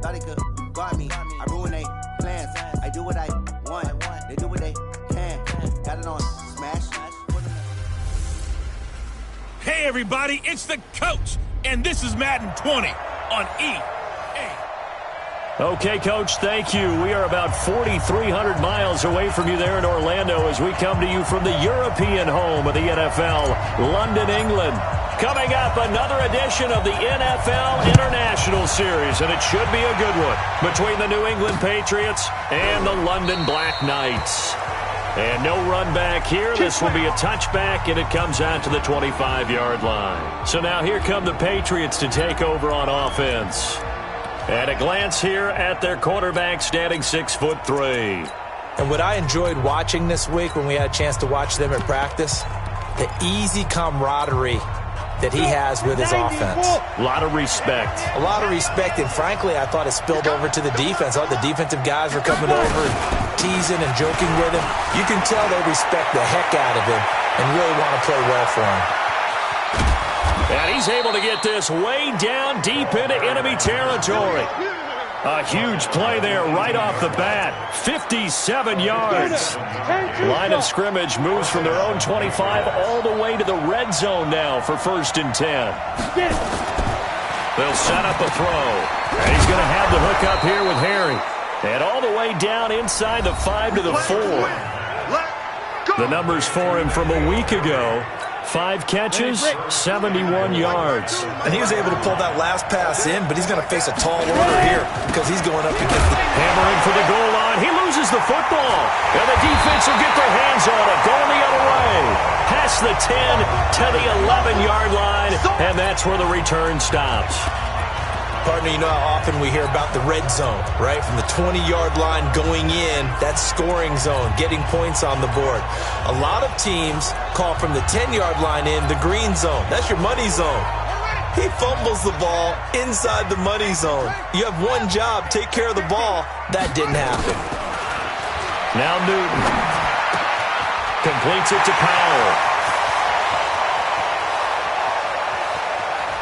thought they could guard me. I ruin their plans. I do what I want. They do what they can. Got it on smash. Hey everybody, it's the coach, and this is Madden 20 on EA. Okay, Coach, thank you. We are about 4,300 miles away from you there in Orlando as we come to you from the European home of the NFL, London, England. Coming up, another edition of the NFL International Series, and it should be a good one between the New England Patriots and the London Black Knights. And no run back here. This will be a touchback, and it comes out to the 25-yard line. So now here come the Patriots to take over on offense. At a glance here at their quarterback, standing 6'3". And what I enjoyed watching this week when we had a chance to watch them in practice, the easy camaraderie that he has with his offense. A lot of respect. A lot of respect, and frankly, I thought it spilled over to the defense. All the defensive guys were coming over and teasing and joking with him. You can tell they respect the heck out of him and really want to play well for him. And he's able to get this way down deep into enemy territory. A huge play there right off the bat. 57 yards. Line of scrimmage moves from their own 25 all the way to the red zone now for 1st and 10. They'll set up a throw. And he's going to have the hook up here with Harry. And all the way down inside the 5 to the 4. The numbers for him from a week ago. 5 catches, 71 yards. And he was able to pull that last pass in, but he's going to face a tall order here because he's going up against the... Hammering for the goal line. He loses the football. And the defense will get their hands on it. Going the other way. Past the 10 to the 11-yard line. And that's where the return stops. Partner, you know how often we hear about the red zone, right? From the 20-yard line going in, that's scoring zone, getting points on the board. A lot of teams call from the 10-yard line in the green zone. That's your money zone. He fumbles the ball inside the money zone. You have one job, take care of the ball. That didn't happen. Now Newton completes it to Powell.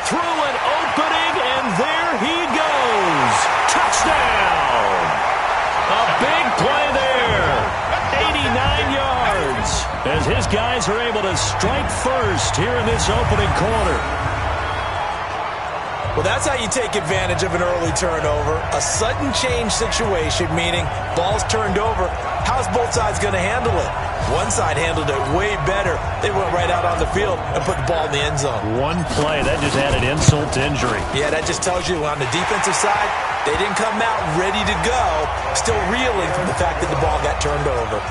Through an opening, and there he goes. Touchdown. A big play there. 89 yards. As his guys are able to strike first here in this opening quarter. Well, that's how you take advantage of an early turnover. A sudden change situation, meaning ball's turned over. How's both sides going to handle it? One side handled it way better. They went right out on the field and put the ball in the end zone. One play, that just added insult to injury. Yeah, that just tells you on the defensive side, they didn't come out ready to go, still reeling from the fact that the ball got turned over.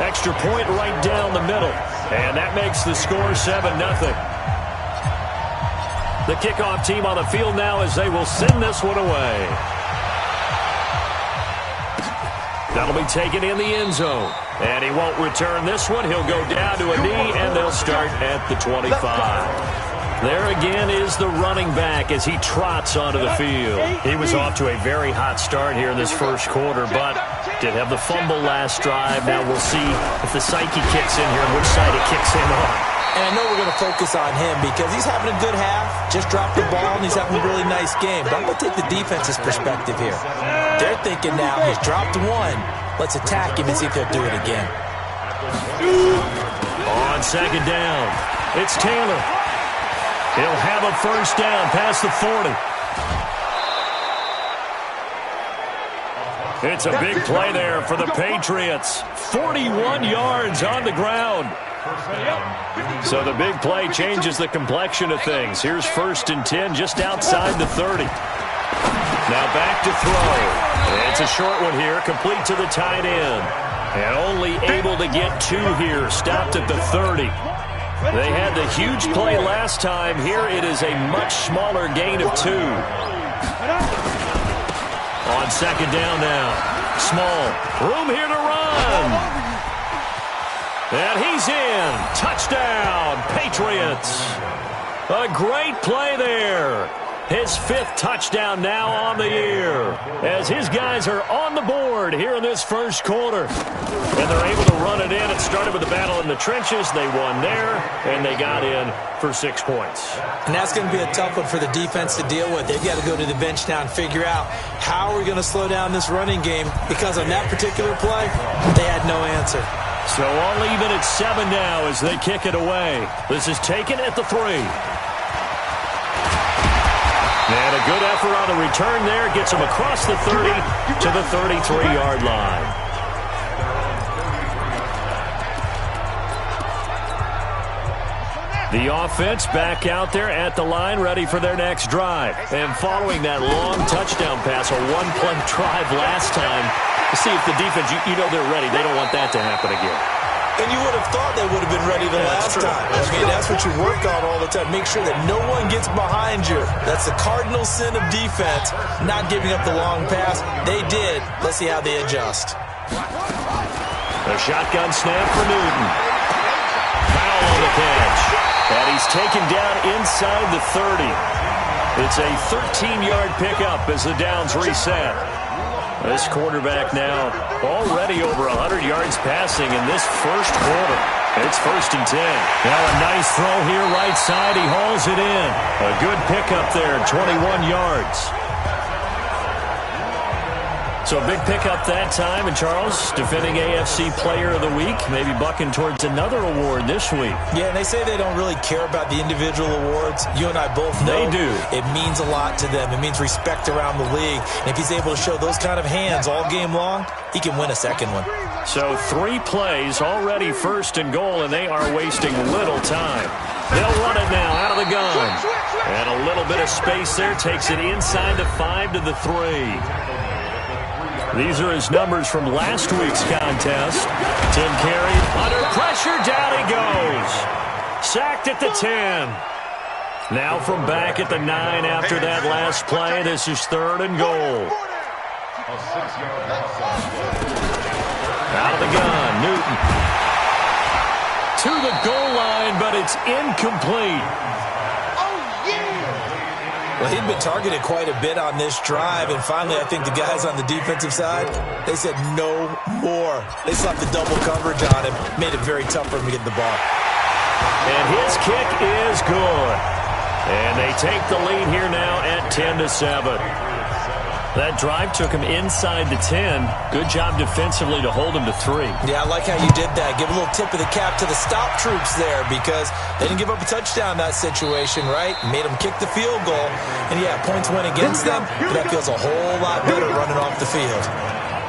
Extra point right down the middle. And that makes the score 7-0. The kickoff team on the field now as they will send this one away. That'll be taken in the end zone. And he won't return this one. He'll go down to a knee, and they'll start at the 25. There again is the running back as he trots onto the field. He was off to a very hot start here in this first quarter, but did have the fumble last drive. Now we'll see if the psyche kicks in here and which side it kicks him on. And I know we're going to focus on him because he's having a good half, just dropped the ball, and he's having a really nice game. But I'm going to take the defense's perspective here. They're thinking now he's dropped one. Let's attack him and see if they'll do it again. On 2nd down, it's Taylor. He'll have a first down past the 40. It's a big play there for the Patriots. 41 yards on the ground. So the big play changes the complexion of things. Here's 1st and 10 just outside the 30. Now back to throw. It's a short one here, complete to the tight end. And only able to get 2 here, stopped at the 30. They had the huge play last time. Here it is a much smaller gain of 2. On 2nd down now. Small. Room here to run. And he's in. Touchdown, Patriots. A great play there. His 5th touchdown now on the year, as his guys are on the board here in this first quarter. And they're able to run it in. It started with the battle in the trenches. They won there, and they got in for 6 points. And that's going to be a tough one for the defense to deal with. They've got to go to the bench now and figure out how are we going to slow down this running game, because on that particular play, they had no answer. So all even at 7 now as they kick it away. This is taken at the 3. And a good effort on the return there. Gets him across the 30 to the 33-yard line. The offense back out there at the line, ready for their next drive. And following that long touchdown pass, a one-play drive last time, to see if the defense, you know they're ready. They don't want that to happen again. And you would have thought they would have been ready the last time. I mean, that's what you work on all the time. Make sure that no one gets behind you. That's the cardinal sin of defense, not giving up the long pass. They did. Let's see how they adjust. A shotgun snap for Newton. Foul on the catch. And he's taken down inside the 30. It's a 13-yard pickup as the downs reset. This quarterback now already over 100 yards passing in this first quarter. It's 1st and 10. Now a nice throw here right side. He hauls it in. A good pickup there, 21 yards. So a big pickup that time. And Charles, defending AFC Player of the Week, maybe bucking towards another award this week. Yeah, and they say they don't really care about the individual awards. You and I both know they do. It means a lot to them. It means respect around the league. And if he's able to show those kind of hands all game long, he can win a second one. So 3 plays, already 1st and goal, and they are wasting little time. They'll run it now out of the gun. And a little bit of space there. Takes it inside the 5 to the 3. These are his numbers from last week's contest. 10 carries. Under pressure, down he goes. Sacked at the 10. Now from back at the 9 after that last play. This is 3rd and goal. Out of the gun, Newton. To the goal line, but it's incomplete. Well, he'd been targeted quite a bit on this drive, and finally I think the guys on the defensive side, they said no more. They slapped the double coverage on him, made it very tough for him to get the ball. And his kick is good. And they take the lead here now at 10-7. That drive took him inside the 10. Good job defensively to hold him to 3. Yeah, I like how you did that. Give a little tip of the cap to the stop troops there, because they didn't give up a touchdown in that situation, right? Made them kick the field goal. And yeah, points went against them, but that feels a whole lot better running off the field.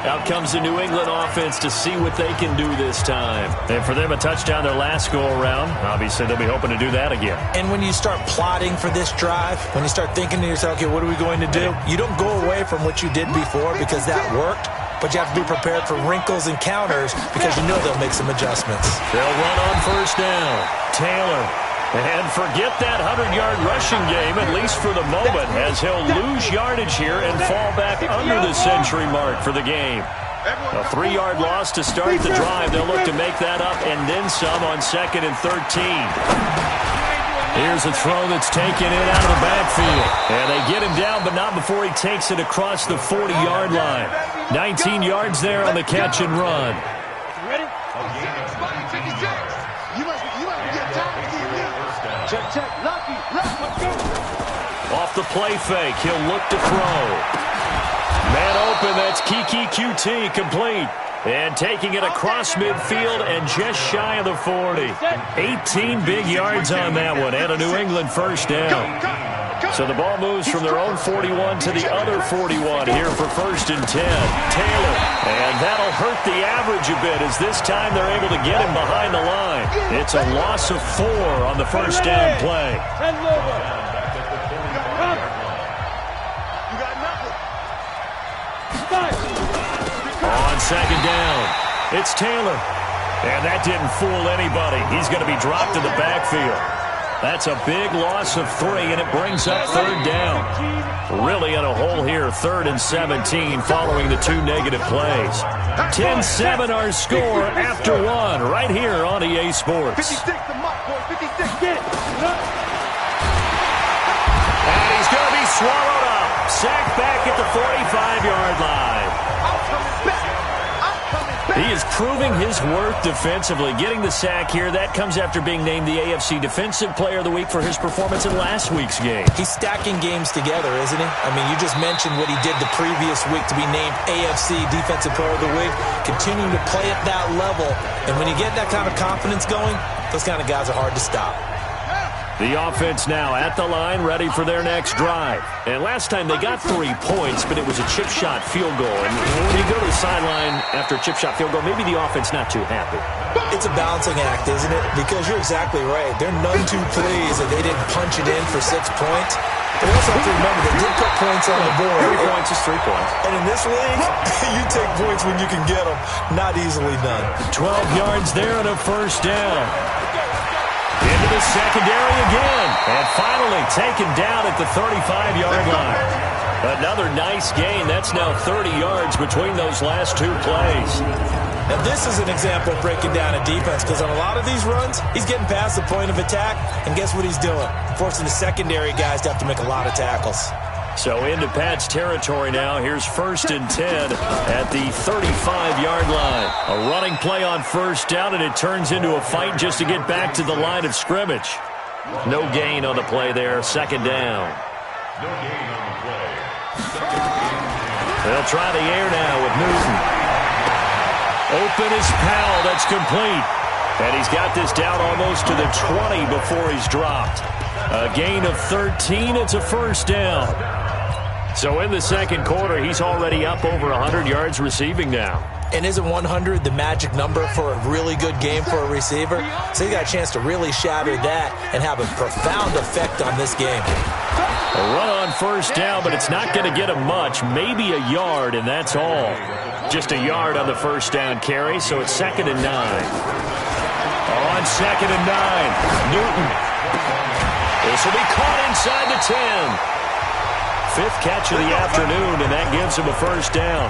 Out comes the New England offense to see what they can do this time. And for them, a touchdown their last go-around. Obviously, they'll be hoping to do that again. And when you start plotting for this drive, when you start thinking to yourself, okay, what are we going to do? You don't go away from what you did before because that worked, but you have to be prepared for wrinkles and counters because you know they'll make some adjustments. They'll run on 1st down. Taylor. And forget that 100-yard rushing game, at least for the moment, as he'll lose yardage here and fall back under the century mark for the game. A 3-yard loss to start the drive. They'll look to make that up and then some on 2nd and 13. Here's a throw that's taken in out of the backfield. And they get him down, but not before he takes it across the 40-yard line. 19 yards there on the catch and run. Ready? 56. You must be getting tired of getting in. Check. Lucky. Let's go. Off the play fake, he'll look to throw. Man open, that's Kiki QT, complete. And taking it across midfield and just shy of the 40. 18 big yards on that one, and a New England 1st down. So the ball moves from their own 41 to the other 41 here for 1st and 10. Taylor, and that'll hurt the average a bit as this time they're able to get him behind the line. It's a loss of 4 on the 1st down play. On 2nd down, it's Taylor. And that didn't fool anybody. He's going to be dropped to the backfield. That's a big loss of 3, and it brings up 3rd down. Really in a hole here, 3rd and 17 following the 2 negative plays. 10-7 our score after 1 right here on EA Sports. 56 the mark, boy. 56. Get it. And he's going to be swallowed up. Sacked back at the 45-yard line. I'm coming back. He is proving his worth defensively. Getting the sack here, that comes after being named the AFC Defensive Player of the Week for his performance in last week's game. He's stacking games together, isn't he? I mean, you just mentioned what he did the previous week to be named AFC Defensive Player of the Week. Continuing to play at that level. And when you get that kind of confidence going, those kind of guys are hard to stop. The offense now at the line, ready for their next drive. And last time they got 3 points, but it was a chip shot field goal. And when you go to the sideline after a chip shot field goal, maybe the offense not too happy. It's a balancing act, isn't it? Because you're exactly right. They're none too pleased that they didn't punch it in for 6 points. But you also have to remember, they did put points on the board. 3 points is 3 points. And in this league, you take points when you can get them. Not easily done. 12 yards there and a first down. Into the secondary again. And finally taken down at the 35-yard line. Another nice gain. That's now 30 yards between those last 2 plays. Now this is an example of breaking down a defense, because on a lot of these runs, he's getting past the point of attack, and guess what he's doing? Forcing the secondary guys to have to make a lot of tackles. So into Pat's territory now. Here's 1st and 10 at the 35-yard line. A running play on first down, and it turns into a fight just to get back to the line of scrimmage. No gain on the play there. 2nd down. No gain on the play. They'll try the air now with Newton. Open is Powell. That's complete. And he's got this down almost to the 20 before he's dropped. A gain of 13. It's a first down. So in the second quarter, he's already up over 100 yards receiving now. And isn't 100 the magic number for a really good game for a receiver? So he got a chance to really shatter that and have a profound effect on this game. A run on first down, but it's not going to get him much. Maybe a yard, and that's all. Just a yard on the first down carry, so it's 2nd and 9. On 2nd and 9, Newton. This will be caught inside the 10. 5th catch of the afternoon, and that gives him a first down.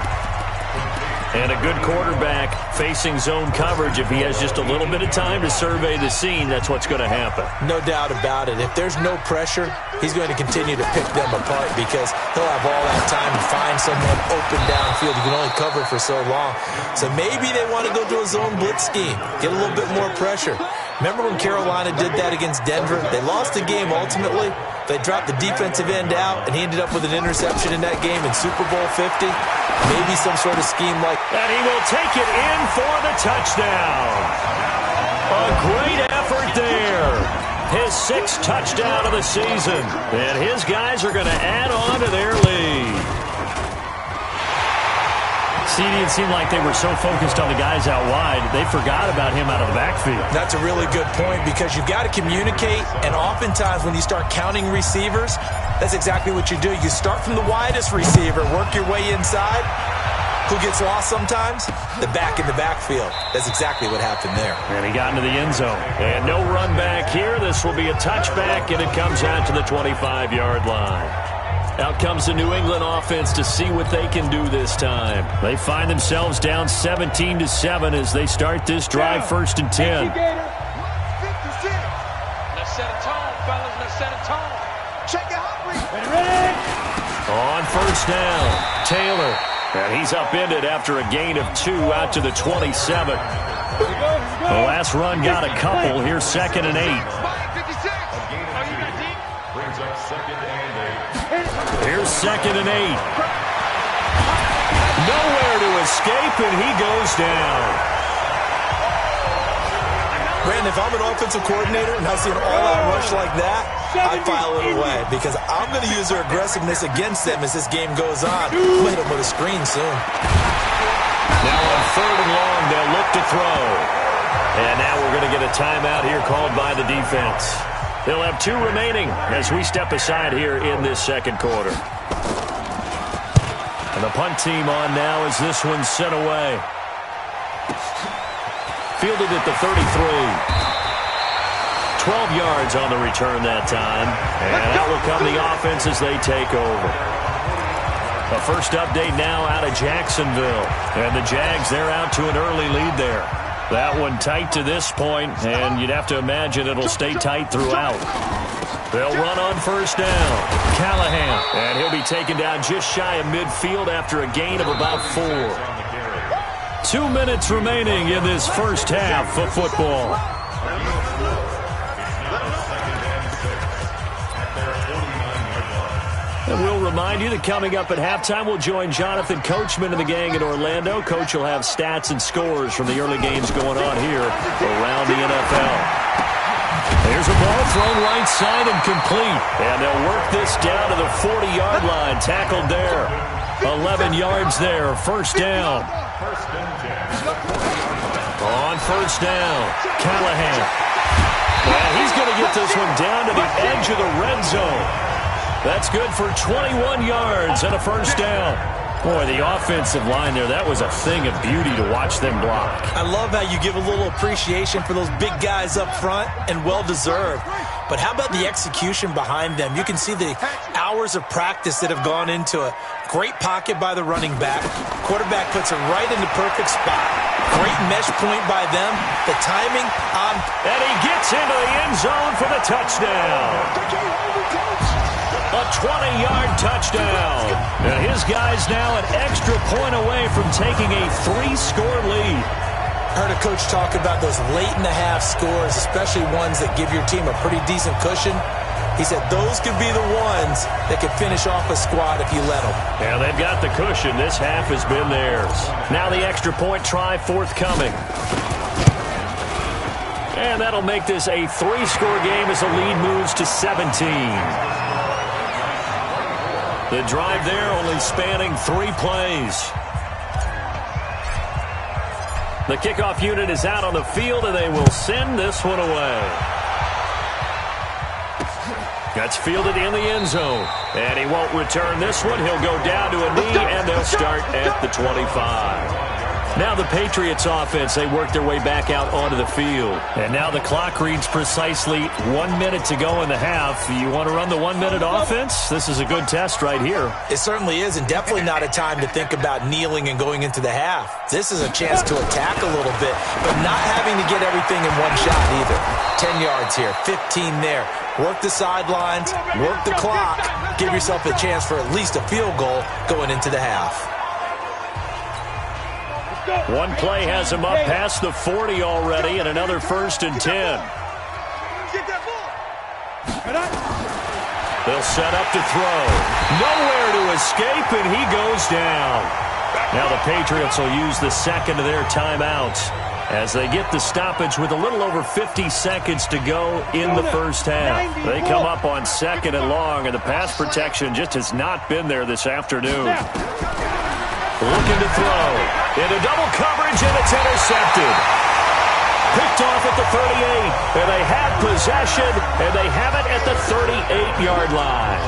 And a good quarterback facing zone coverage. If he has just a little bit of time to survey the scene, that's what's going to happen. No doubt about it. If there's no pressure, he's going to continue to pick them apart, because he'll have all that time to find someone open downfield. You can only cover for so long. So maybe they want to go to a zone blitz scheme, get a little bit more pressure. Remember when Carolina did that against Denver? They lost the game ultimately. They dropped the defensive end out, and he ended up with an interception in that game in Super Bowl 50. Maybe some sort of scheme like that. And he will take it in for the touchdown. A great effort there. His 6th touchdown of the season. And his guys are going to add on to their lead. It seemed like they were so focused on the guys out wide, they forgot about him out of the backfield. That's a really good point, because you've got to communicate, and oftentimes when you start counting receivers, that's exactly what you do. You start from the widest receiver, work your way inside. Who gets lost sometimes? The back in the backfield. That's exactly what happened there. And he got into the end zone. And no run back here. This will be a touchback, and it comes out to the 25-yard line. Out comes the New England offense to see what they can do this time. They find themselves down 17-7 as they start this drive, 1st and 10. Let's set a tone, fellas. Let's set a tone. Check it out. Ready? On first down, Taylor. And he's upended after a gain of 2 out to the 27. The last run got a couple. Here's 2nd and 8. Brings up 2nd and 8. Here's 2nd and 8. Nowhere to escape, and he goes down. Brandon, if I'm an offensive coordinator and I see an all-out rush like that, I file it away, because I'm going to use their aggressiveness against them as this game goes on. I'm going to hit them with a screen soon. Now on 3rd and long, they'll look to throw. And now we're going to get a timeout here called by the defense. They'll have 2 remaining as we step aside here in this second quarter. And the punt team on now as this one's sent away. Fielded at the 33. 12 yards on the return that time. And out will come the offense as they take over. The first update now out of Jacksonville. And the Jags, they're out to an early lead there. That one tight to this point, and you'd have to imagine it'll stay tight throughout. They'll run on first down. Callahan. And he'll be taken down just shy of midfield after a gain of about 4. 2 minutes remaining in this first half of football. And we'll remind you that coming up at halftime, we'll join Jonathan Coachman and the gang in Orlando. Coach will have stats and scores from the early games going on here around the NFL. Here's a ball thrown right side and complete. And they'll work this down to the 40-yard line. Tackled there. 11 yards there. First down. On first down, Callahan. And he's going to get this one down to the edge of the red zone. That's good for 21 yards and a first down. Boy, the offensive line there, that was a thing of beauty to watch them block. I love how you give a little appreciation for those big guys up front, and well-deserved. But how about the execution behind them? You can see the hours of practice that have gone into it. Great pocket by the running back. Quarterback puts it right in the perfect spot. Great mesh point by them. The timing on... And he gets into the end zone for the touchdown. A 20-yard touchdown. And his guys now an extra point away from taking a 3-score lead. Heard a coach talk about those late-in-the-half scores, especially ones that give your team a pretty decent cushion. He said those could be the ones that could finish off a squad if you let them. Yeah, they've got the cushion. This half has been theirs. Now the extra point try forthcoming. And that'll make this a 3-score game as the lead moves to 17. The drive there only spanning 3 plays. The kickoff unit is out on the field, and they will send this one away. That's fielded in the end zone. And he won't return this one. He'll go down to a knee, and they'll start at the 25. Now the Patriots offense, they work their way back out onto the field. And now the clock reads precisely 1 minute to go in the half. You want to run the 1-minute offense? This is a good test right here. It certainly is, and definitely not a time to think about kneeling and going into the half. This is a chance to attack a little bit, but not having to get everything in one shot either. 10 yards here, 15 there. Work the sidelines, work the clock. Give yourself a chance for at least a field goal going into the half. One play has him up past the 40 already, and another 1st and 10. They'll set up to throw. Nowhere to escape, and he goes down. Now the Patriots will use the second of their timeouts as they get the stoppage with a little over 50 seconds to go in the first half. They come up on 2nd and long, and the pass protection just has not been there this afternoon. Looking to throw. Into double coverage, and it's intercepted. Picked off at the 38. And they have possession, and they have it at the 38-yard line.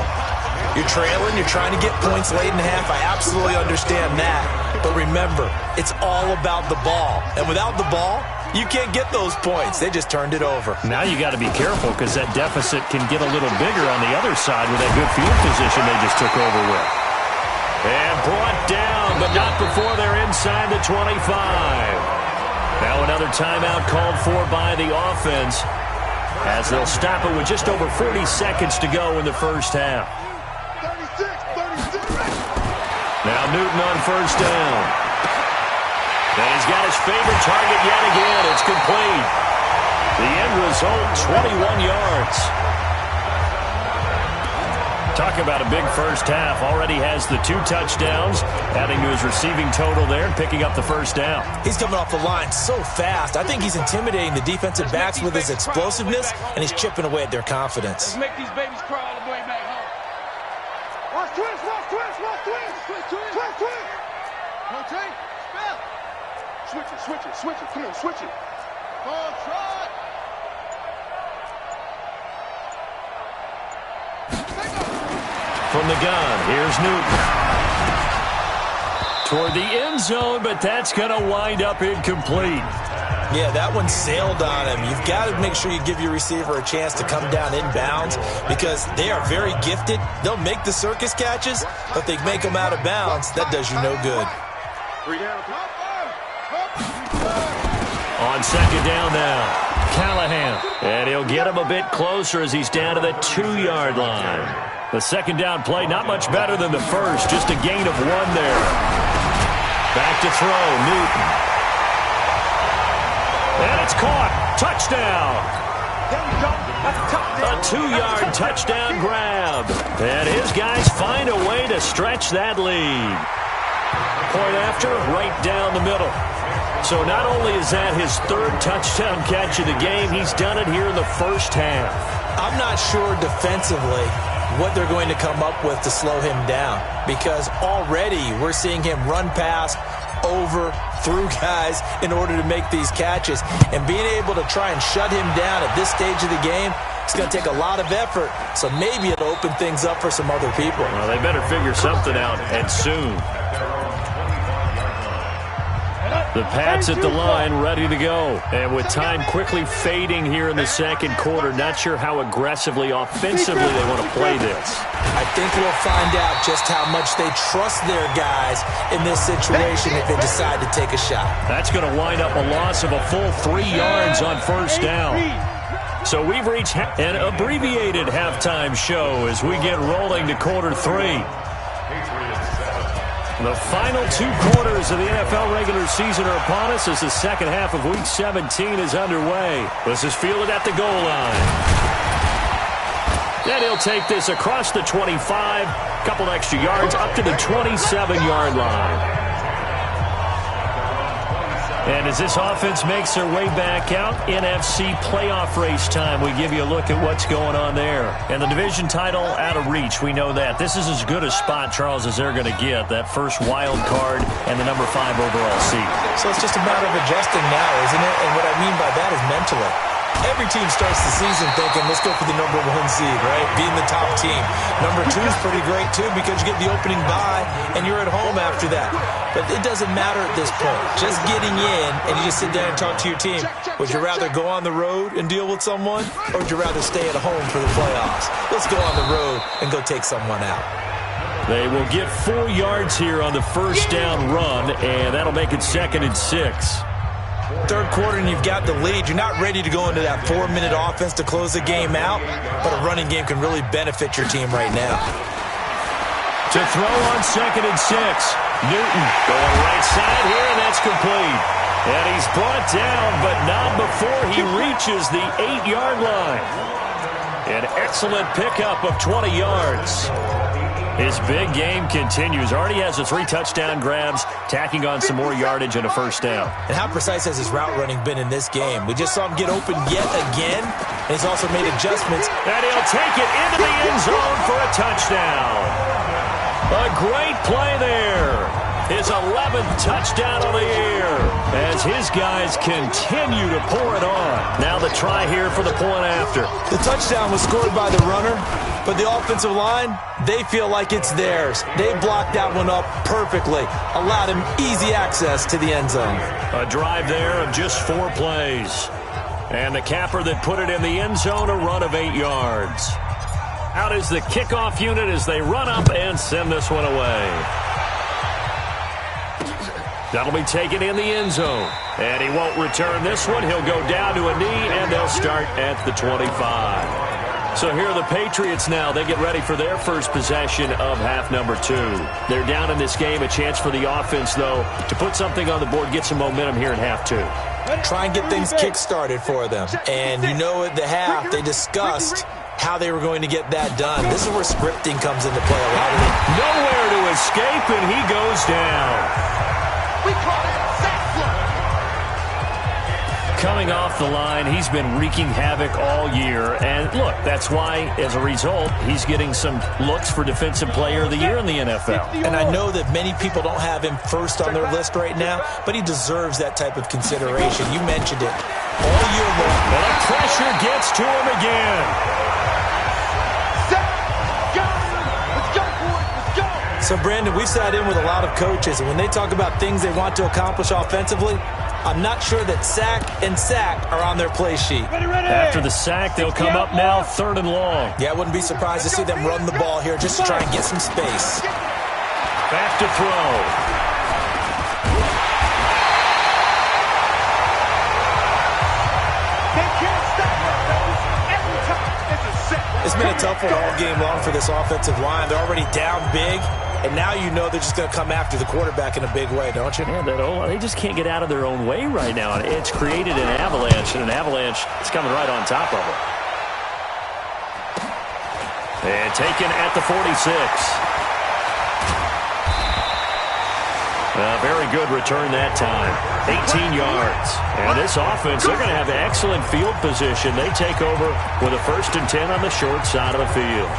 You're trailing. You're trying to get points late in the half. I absolutely understand that. But remember, it's all about the ball. And without the ball, you can't get those points. They just turned it over. Now you got to be careful because that deficit can get a little bigger on the other side with that good field position they just took over with. And brought down, but not before they're inside the 25. Now another timeout called for by the offense as they'll stop it with just over 40 seconds to go in the first half. 36. Now Newton on first down. And he's got his favorite target yet again. It's complete. The end result, 21 yards. Talk about a big first half. Already has the 2 touchdowns, adding to his receiving total there and picking up the first down. He's coming off the line so fast. I think he's intimidating the defensive backs with his explosiveness, and he's chipping away at their confidence. Let's make these babies cry all the way back home. Watch twist. Rotate. Spell. Switch it. Come on, switch it. Come on, try. From the gun, here's Newton. Toward the end zone, but that's going to wind up incomplete. Yeah, that one sailed on him. You've got to make sure you give your receiver a chance to come down inbounds because they are very gifted. They'll make the circus catches, but they make them out of bounds. That does you no good. On second down now. Callahan. And he'll get him a bit closer as he's down to the 2-yard line. The second down play, not much better than the first. Just a gain of 1 there. Back to throw, Newton. And it's caught. Touchdown. A 2-yard touchdown grab. And his guys find a way to stretch that lead. Point after, right down the middle. So not only is that his 3rd touchdown catch of the game, he's done it here in the first half. I'm not sure defensively what they're going to come up with to slow him down, because already we're seeing him run past, over, through guys in order to make these catches. And being able to try and shut him down at this stage of the game, it's going to take a lot of effort. So maybe it'll open things up for some other people. Well, they better figure something out, and soon. The Pats at the line, ready to go. And with time quickly fading here in the second quarter, not sure how aggressively, offensively they want to play this. I think we'll find out just how much they trust their guys in this situation if they decide to take a shot. That's going to wind up a loss of a full 3 yards on first down. So we've reached an abbreviated halftime show as we get rolling to quarter 3. The final 2 quarters of the NFL regular season are upon us as the second half of Week 17 is underway. This is fielded at the goal line. Then he'll take this across the 25, couple extra yards up to the 27-yard line. And as this offense makes their way back out, NFC playoff race time, we give you a look at what's going on there. And the division title out of reach, we know that. This is as good a spot, Charles, as they're going to get. That first wild card and the number 5 overall seed. So it's just a matter of adjusting now, isn't it? And what I mean by that is mentally. Every team starts the season thinking, let's go for the number 1 seed, right? Being the top team. Number 2 is pretty great, too, because you get the opening bye, and you're at home after that. But it doesn't matter at this point. Just getting in, and you just sit there and talk to your team. Would you rather go on the road and deal with someone, or would you rather stay at home for the playoffs? Let's go on the road and go take someone out. They will get 4 yards here on the first down run, and that'll make it 2nd and 6. Third quarter and you've got the lead. You're not ready to go into that 4-minute offense to close the game out, but a running game can really benefit your team right now. To throw on 2nd and 6. Newton going right side here, and that's complete. And he's brought down, but not before he reaches the 8-yard line. An excellent pickup of 20 yards. His big game continues. Already has the 3 touchdown grabs, tacking on some more yardage and a first down. And how precise has his route running been in this game? We just saw him get open yet again, and he's also made adjustments. And he'll take it into the end zone for a touchdown. A great play there. His 11th touchdown of the year as his guys continue to pour it on. Now the try here for the point after. The touchdown was scored by the runner, but the offensive line, they feel like it's theirs. They blocked that one up perfectly, allowed him easy access to the end zone. A drive there of just 4 plays. And the capper that put it in the end zone, a run of 8 yards. Out is the kickoff unit as they run up and send this one away. That'll be taken in the end zone. And he won't return this one. He'll go down to a knee, and they'll start at the 25. So here are the Patriots now. They get ready for their first possession of half number 2. They're down in this game. A chance for the offense, though, to put something on the board, get some momentum here in half 2. Try and get things kick-started for them. And you know at the half, they discussed how they were going to get that done. This is where scripting comes into play a lot of it. Nowhere to escape, and he goes down. We call that sack fly. Coming off the line, he's been wreaking havoc all year. And look, that's why, as a result, he's getting some looks for Defensive Player of the Year in the NFL. And I know that many people don't have him first on their list right now, but he deserves that type of consideration. You mentioned it all year long. And the pressure gets to him again. So, Brandon, we've sat in with a lot of coaches, and when they talk about things they want to accomplish offensively, I'm not sure that sack and sack are on their play sheet. After the sack, they'll come up now 3rd and long. Yeah, I wouldn't be surprised to see them run the ball here just to try and get some space. Back to throw. Take care. It's been a tough one all game long for this offensive line. They're already down big, and now you know they're just going to come after the quarterback in a big way, don't you? Yeah, they just can't get out of their own way right now. It's created an avalanche, and an avalanche is coming right on top of them. And taken at the 46. A very good return that time. 18 yards. And this offense, they're going to have excellent field position. They take over with a 1st and 10 on the short side of the field.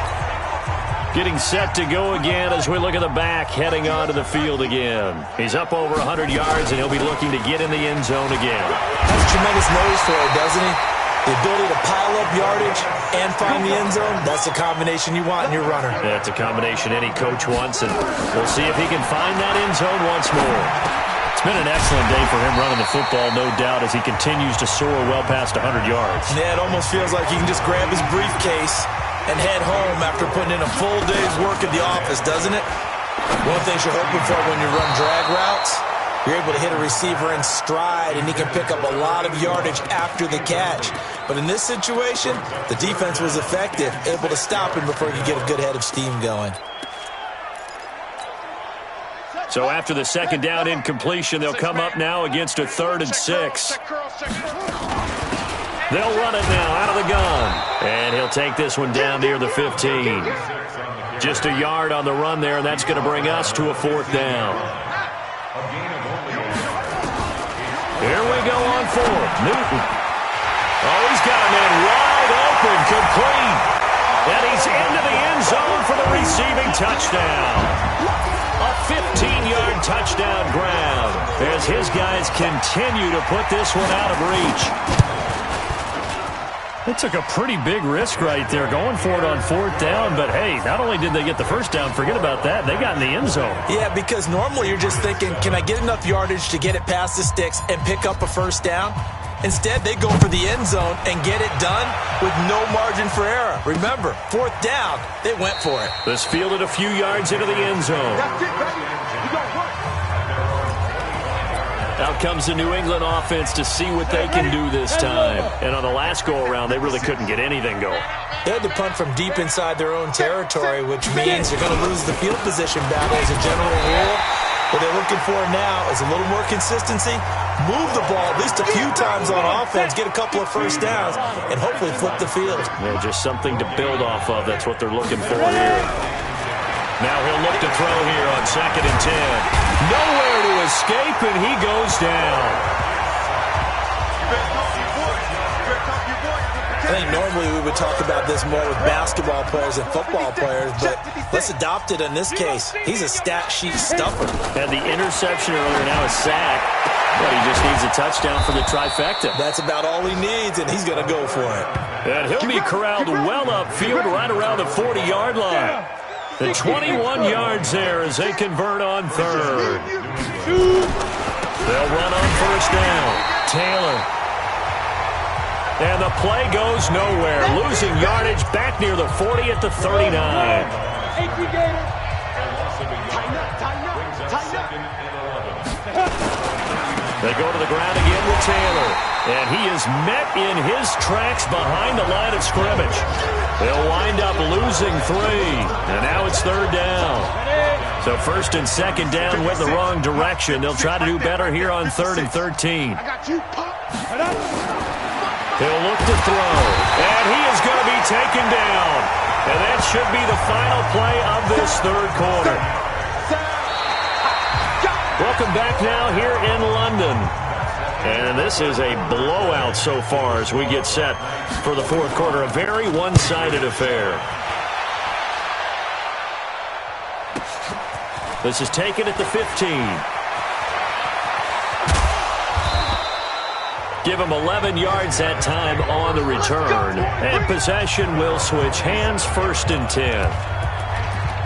Getting set to go again as we look at the back, heading onto the field again. He's up over 100 yards, and he'll be looking to get in the end zone again. Has a tremendous nose for it, doesn't he? The ability to pile up yardage and find the end zone, that's the combination you want in your runner. That's a combination any coach wants, and we'll see if he can find that end zone once more. It's been an excellent day for him running the football, no doubt, as he continues to soar well past 100 yards. Yeah, it almost feels like he can just grab his briefcase and head home after putting in a full day's work at the office, doesn't it? One thing you're hoping for when you run drag routes, you're able to hit a receiver in stride, and he can pick up a lot of yardage after the catch. But in this situation, the defense was effective, able to stop him before he could get a good head of steam going. So after the second down incompletion, they'll come up now against a 3rd and 6. They'll run it now out of the gun. And he'll take this one down near the 15. Just a yard on the run there, and that's going to bring us to a 4th down. Here we go on 4th. Newton. Oh, he's got a man wide open, complete. And he's into the end zone for the receiving touchdown. A 15-yard touchdown grab as his guys continue to put this one out of reach. They took a pretty big risk right there going for it on 4th down, but hey, not only did they get the first down, forget about that, they got in the end zone. Yeah, because normally you're just thinking, can I get enough yardage to get it past the sticks and pick up a first down? Instead, they go for the end zone and get it done with no margin for error. Remember, 4th down, they went for it. This fielded a few yards into the end zone. That's it, baby. You got work. Out comes the New England offense to see what they can do this time. And on the last go-around, they really couldn't get anything going. They had to punt from deep inside their own territory, which means you're going to lose the field position battle as a general rule. What they're looking for now is a little more consistency, move the ball at least a few times on offense, get a couple of first downs, and hopefully flip the field. Yeah, just something to build off of. That's what they're looking for here. Now he'll look to throw here on 2nd and 10. Nowhere to escape, and he goes down. I think normally we would talk about this more with basketball players and football players, but let's adopt it in this case. He's a stat sheet stuffer. Had the interception earlier, now a sack. But he just needs a touchdown for the trifecta. That's about all he needs, and he's going to go for it. And he'll be corralled well upfield right around the 40-yard line. The 21 yards there as they convert on 3rd. They'll run on 1st down. Taylor. And the play goes nowhere. Losing yardage back near the 40 at the 39. They go to the ground again with Taylor. And he is met in his tracks behind the line of scrimmage. They'll wind up losing 3. And now it's 3rd down. So 1st and 2nd down went the wrong direction. They'll try to do better here on 3rd and 13. He'll look to throw. And he is going to be taken down. And that should be the final play of this 3rd quarter. Welcome back now here in London. And this is a blowout so far as we get set for the 4th quarter. A very one-sided affair. This is taken at the 15. Give him 11 yards that time on the return. And possession will switch hands, 1st and 10.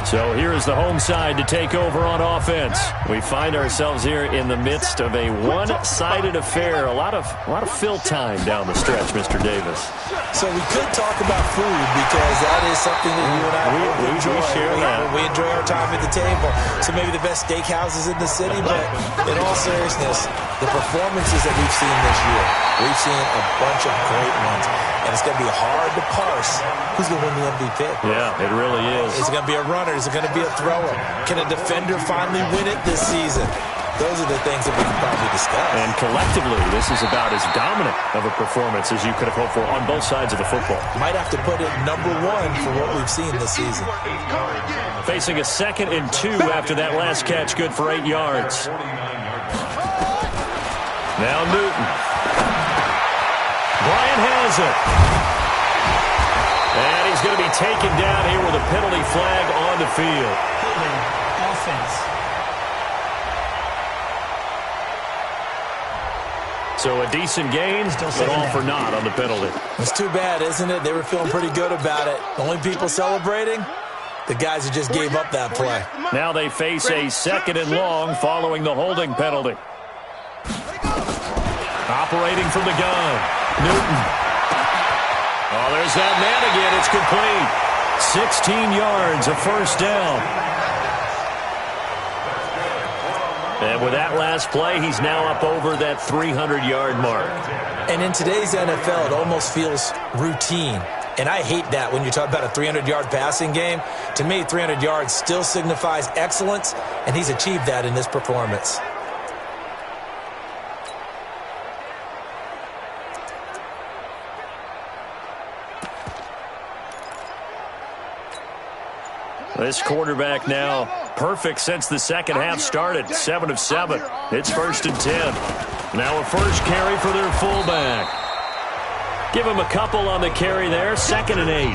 So here is the home side to take over on offense. We find ourselves here in the midst of a one-sided affair. A lot of fill time down the stretch, Mr. Davis. So we could talk about food because that is something that you and I enjoy. We share that. We enjoy our time at the table. So maybe the best steakhouses in the city, but in all seriousness, the performances that we've seen this year, we've seen a bunch of great ones. and it's going to be hard to parse who's going to win the MVP. Yeah, it really is. Is it going to be a runner? Is it going to be a thrower? Can a defender finally win it this season? Those are the things that we can probably discuss. And collectively, this is about as dominant of a performance as you could have hoped for on both sides of the football. Might have to put it #1 for what we've seen this season. Facing a 2nd and 2 after that last catch, good for 8 yards. Now Newton. Bryant has it. And he's going to be taken down here with a penalty flag on the field. Offense. So a decent gain, but all for naught on the penalty. It's too bad, isn't it? They were feeling pretty good about it. The only people celebrating, the guys who just gave up that play. Now they face a 2nd and long following the holding penalty. Operating from the gun, Newton. Oh, there's that man again. It's complete. 16 yards, a first down. And with that last play, he's now up over that 300-yard mark. And in today's NFL, it almost feels routine. And I hate that when you talk about a 300-yard passing game. To me, 300 yards still signifies excellence, and he's achieved that in this performance. This quarterback now perfect since the second half started. 7 of 7. It's 1st and 10. Now a first carry for their fullback. Give him a couple on the carry there. 2nd and 8.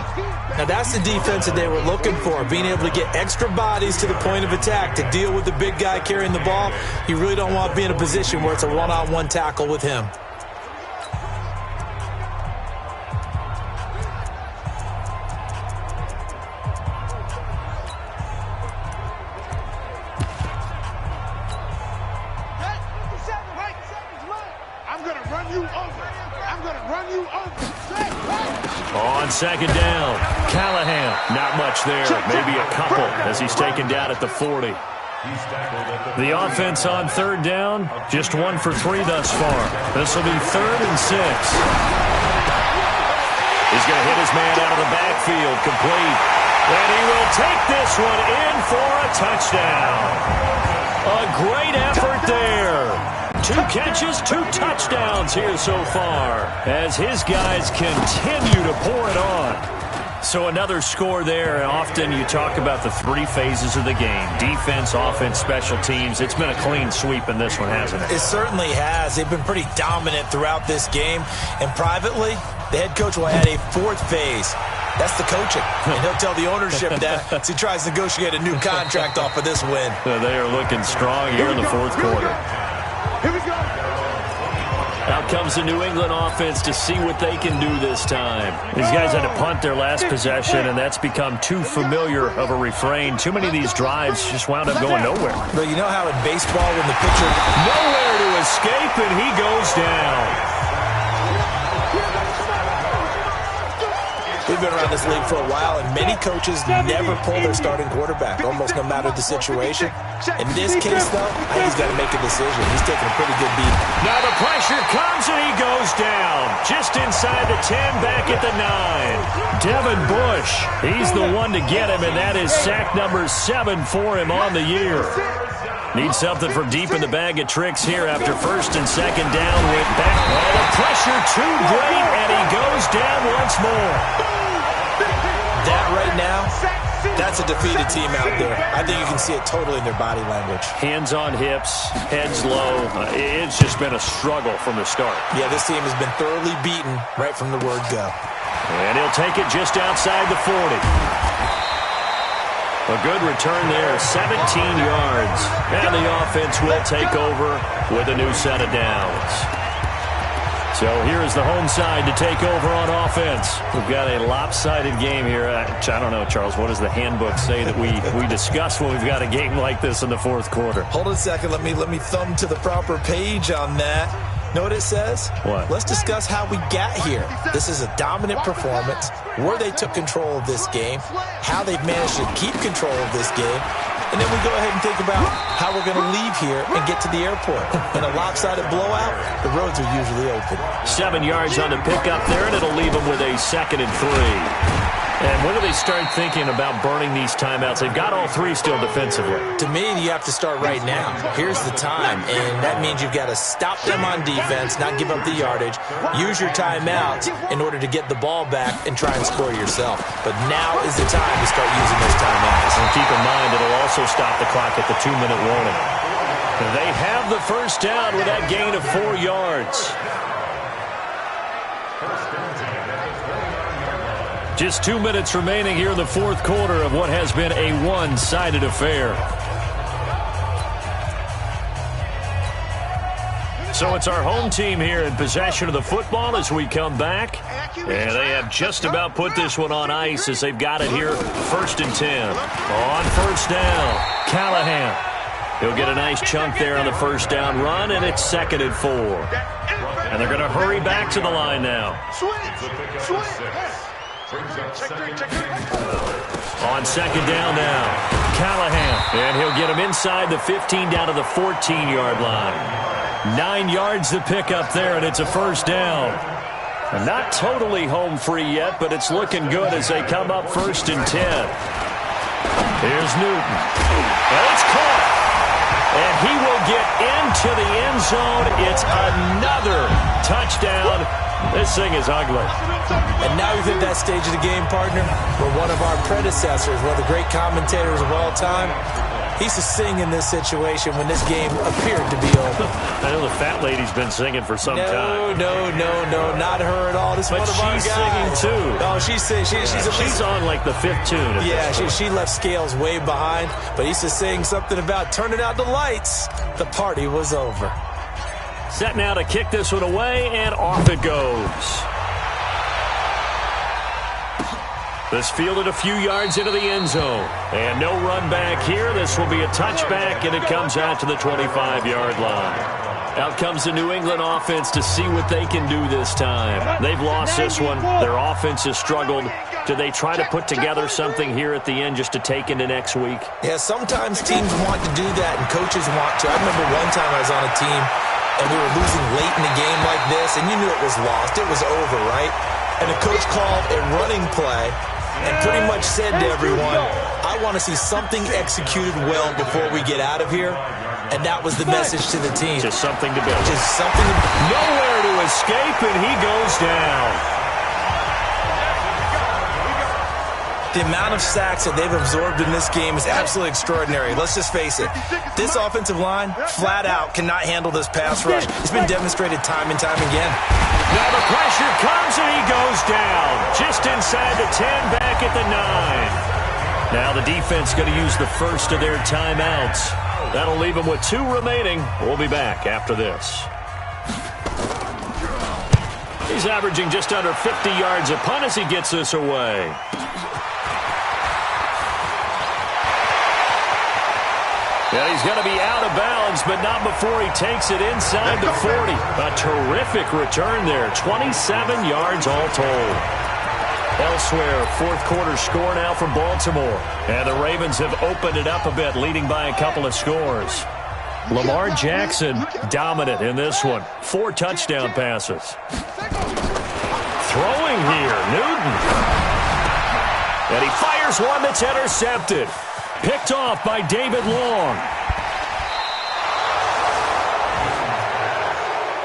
Now that's the defense that they were looking for, being able to get extra bodies to the point of attack to deal with the big guy carrying the ball. You really don't want to be in a position where it's a one-on-one tackle with him. On 2nd down, Callahan, not much there, maybe a couple as he's taken down at the 40. The offense on 3rd down, just 1 for 3 thus far. This will be 3rd and 6. He's going to hit his man out of the backfield, complete. And he will take this one in for a touchdown. A great effort there. 2 catches, 2 touchdowns here so far as his guys continue to pour it on. So another score there. Often you talk about the 3 phases of the game. Defense, offense, special teams. It's been a clean sweep in this one, hasn't it? It certainly has. They've been pretty dominant throughout this game. And privately, the head coach will add a 4th phase. That's the coaching. And he'll tell the ownership that as he tries to negotiate a new contract off of this win. They are looking strong here in the 4th quarter. Here we go. Out comes the New England offense to see what they can do this time. These guys had to punt their last possession, and that's become too familiar of a refrain. Too many of these drives just wound up going nowhere. But you know how in baseball when the pitcher... Nowhere to escape, and he goes down. We've been around this league for a while, and many coaches never pull their starting quarterback, almost no matter the situation. In this case, though, I think he's got to make a decision. He's taking a pretty good beat. Now the pressure comes, and he goes down. Just inside the 10, back at the 9. Devin Bush, he's the one to get him, and that is sack number 7 for him on the year. Needs something from deep in the bag of tricks here after 1st and 2nd down. Went back. Oh, the pressure too great, and he goes down once more. That right now, that's a defeated team out there. I think you can see it totally in their body language. Hands on hips, heads low. It's just been a struggle from the start. Yeah, this team has been thoroughly beaten right from the word go. And he'll take it just outside the 40. A good return there, 17 yards. And the offense will take over with a new set of downs. So here is the home side to take over on offense. We've got a lopsided game here. I don't know, Charles, what does the handbook say that we discuss when we've got a game like this in the 4th quarter? Hold on a second. Let me thumb to the proper page on that. Know what it says? What? Let's discuss how we got here. This is a dominant performance, where they took control of this game, how they've managed to keep control of this game, And then we go ahead and think about how we're going to leave here and get to the airport. In a lopsided blowout, the roads are usually open. 7 yards on the pickup there, and it'll leave them with a 2nd and 3. And when do they start thinking about burning these timeouts? They've got all 3 still defensively. To me, you have to start right now. Here's the time, and that means you've got to stop them on defense, not give up the yardage, use your timeouts in order to get the ball back and try and score yourself. But now is the time to start using those timeouts. And keep in mind, it'll also stop the clock at the 2-minute warning. They have the first down with that gain of 4 yards. Just 2 minutes remaining here in the 4th quarter of what has been a one-sided affair. So it's our home team here in possession of the football as we come back. And they have just about put this one on ice as they've got it here. 1st and 10. On first down, Callahan. He'll get a nice chunk there on the first down run, and it's 2nd and 4. And they're going to hurry back to the line now. On 2nd down now, Callahan. And he'll get him inside the 15 down to the 14-yard line. 9 yards to pick up there, and it's a first down. Not totally home free yet, but it's looking good as they come up 1st and 10. Here's Newton. And it's caught. And he will get into the end zone. It's another touchdown. This thing is ugly. And now we've hit that stage of the game, partner, where one of our predecessors, one of the great commentators of all time, he used to sing in this situation when this game appeared to be over. I know the fat lady's been singing for some time. No, not her at all. This is one of our guys. She's singing too. Oh, she's singing. She's on like the 5th tune. Yeah, she left Scales way behind, but he used to sing something about turning out the lights. The party was over. Set now to kick this one away, and off it goes. This fielded a few yards into the end zone. And no run back here. This will be a touchback, and it comes out to the 25-yard line. Out comes the New England offense to see what they can do this time. They've lost this one. Their offense has struggled. Do they try to put together something here at the end just to take into next week? Yeah, sometimes teams want to do that, and coaches want to. I remember one time I was on a team, and we were losing late in the game like this, and you knew it was lost. It was over, right? And the coach called a running play and pretty much said to everyone, I want to see something executed well before we get out of here. And that was the message to the team. Just something to build. Just something to build. Nowhere to escape, and he goes down. The amount of sacks that they've absorbed in this game is absolutely extraordinary. Let's just face it. This offensive line, flat out, cannot handle this pass rush. It's been demonstrated time and time again. Now the pressure comes, and he goes down. Just inside the 10, back at the 9. Now the defense going to use the first of their timeouts. That'll leave them with 2 remaining. We'll be back after this. He's averaging just under 50 yards a punt as he gets this away. Yeah, he's going to be out of bounds, but not before he takes it inside the 40. A terrific return there. 27 yards all told. Elsewhere, 4th quarter score now from Baltimore. And the Ravens have opened it up a bit, leading by a couple of scores. Lamar Jackson dominant in this one. 4 touchdown passes. Throwing here, Newton. And he fires one that's intercepted. Picked off by David Long.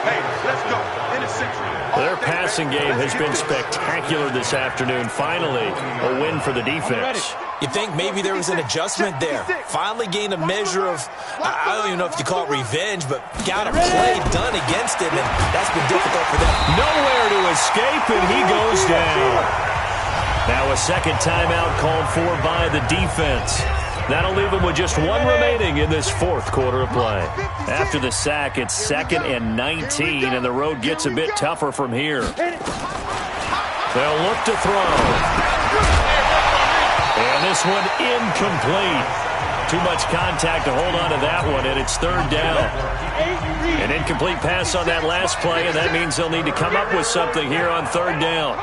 Hey, let's go. Interception. Their passing game has been spectacular this afternoon. Finally, a win for the defense. You think maybe there was an adjustment there. Finally gained a measure of, I don't even know if you call it revenge, but got a play done against him, and that's been difficult for them. Nowhere to escape, and he goes down. Now a second timeout called for by the defense. That'll leave them with just 1 remaining in this 4th quarter of play. After the sack, it's 2nd and 19, and the road gets a bit tougher from here. They'll look to throw. And this one incomplete. Too much contact to hold on to that one, and it's 3rd down. An incomplete pass on that last play, and that means they'll need to come up with something here on 3rd down.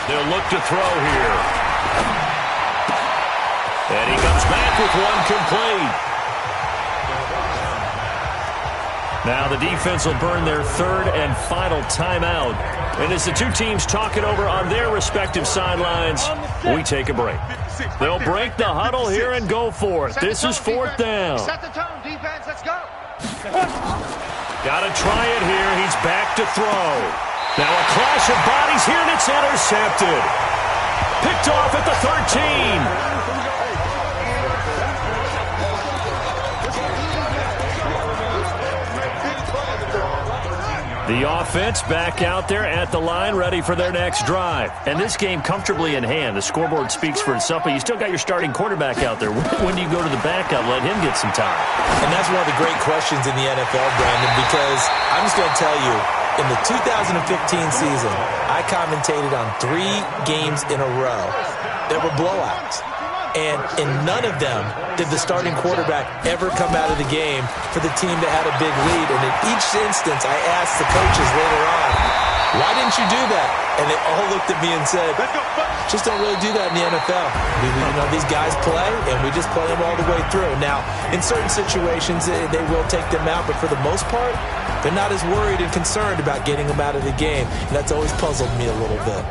They'll look to throw here. And he comes back with one complete. Now the defense will burn their third and final timeout. And as the two teams talk it over on their respective sidelines, we take a break. They'll break the huddle here and go for it. This is fourth down. Set the tone, defense. Let's go. Got to try it here. He's back to throw. Now a clash of bodies here, and it's intercepted. Picked off at the 13. The offense back out there at the line, ready for their next drive. And this game comfortably in hand. The scoreboard speaks for itself, but you still got your starting quarterback out there. When do you go to the backup, let him get some time? And that's one of the great questions in the NFL, Brandon, because I'm just going to tell you, in the 2015 season, I commentated on 3 games in a row. There were blowouts. And in none of them did the starting quarterback ever come out of the game for the team that had a big lead. And in each instance, I asked the coaches later on, why didn't you do that? And they all looked at me and said, just don't really do that in the NFL. These guys play, and we just play them all the way through. Now, in certain situations, they will take them out, but for the most part, they're not as worried and concerned about getting them out of the game. And that's always puzzled me a little bit.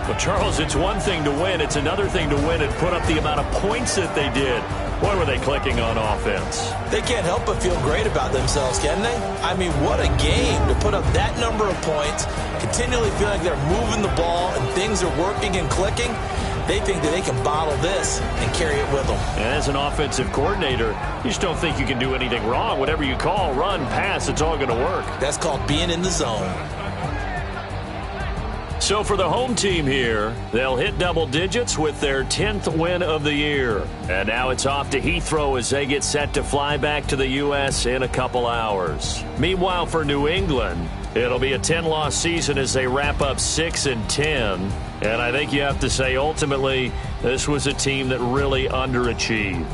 Well, Charles, it's one thing to win. It's another thing to win and put up the amount of points that they did. Boy, were they clicking on offense. They can't help but feel great about themselves, can they? I mean, what a game to put up that number of points, continually feel like they're moving the ball and things are working and clicking. They think that they can bottle this and carry it with them. And as an offensive coordinator, you just don't think you can do anything wrong. Whatever you call, run, pass, it's all going to work. That's called being in the zone. So for the home team here, they'll hit double digits with their 10th win of the year. And now it's off to Heathrow as they get set to fly back to the U.S. in a couple hours. Meanwhile, for New England, it'll be a 10-loss season as they wrap up 6-10. And I think you have to say, ultimately, this was a team that really underachieved.